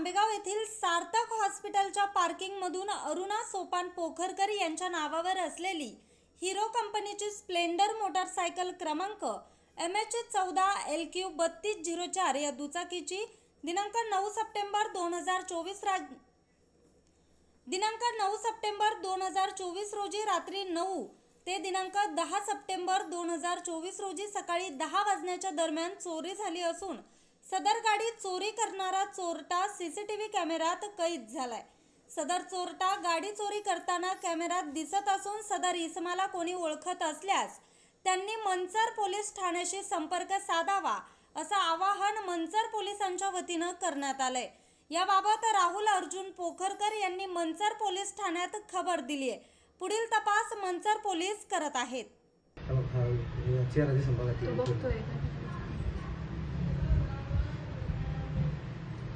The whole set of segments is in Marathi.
आंबेगाव येथील सार्थक हॉस्पिटलच्या पार्किंगमधून अरुणा सोपान पोखरकर यांच्या नावावर असलेली हिरो कंपनीची स्प्लेंडर मोटारसायकल क्रमांक MH14LQ3204 या दुचाकीची दिनांक 9 सप्टेंबर 2024 रोजी रात्री 9 ते दिनांक 10 सप्टेंबर 2024 रोजी सकाळी 10 वाजण्याच्या दरम्यान चोरी झाली असून सदर गाडी चोरी करणारा चोरटा सीसीटीव्ही कॅमेऱ्यात कैद झालाय। सदर चोरटा गाडी चोरी करताना कॅमेऱ्यात दिसत असून सदर इसमाला कोणी ओळखत असल्यास त्यांनी मंचर पोलीस ठाण्याशी संपर्क साधावा असं आवाहन मंचर पोलिसांच्या वतीनं करण्यात आलंय। याबाबत राहुल अर्जुन पोखरकर यांनी मंचर पोलीस ठाण्यात खबर दिली आहे। पुढील तपास मंचर पोलीस करत आहेत।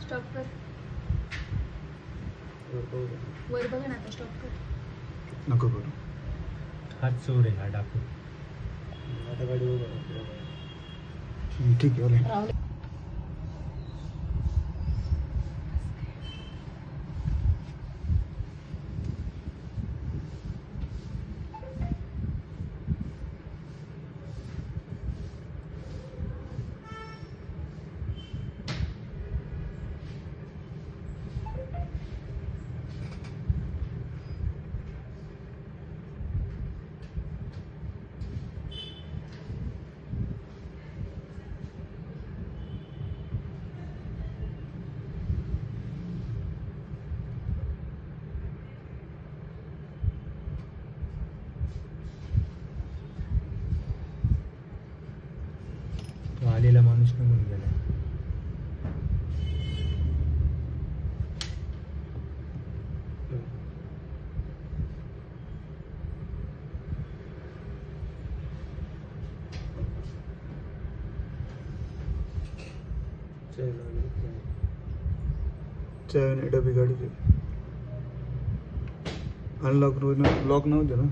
स्टॉप कर वर बघ ना, आता स्टॉप कर नको करू। हा चोर आहे, हा डाकू। आता गाडी ठीक आहे। तो आलेला माणूस निघून गेला। चाय डबी गाड़ी थी, अनलॉक लॉक नव्हते ना।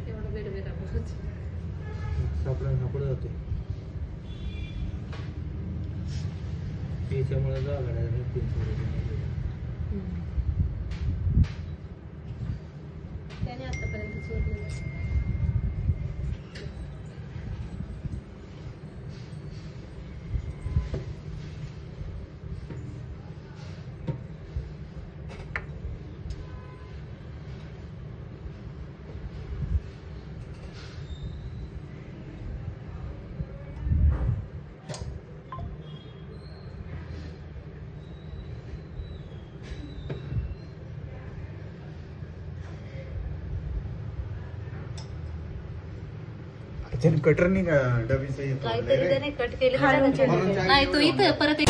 एवढं वेगवेगळं बोलत सापडा जाते त्याच्यामुळे जा गाड्या त्याने आतापर्यंत चोरलेलं त्याने कटर नाही का डबीचा काहीतरी त्याने कट केलं नाही, तो इथं परत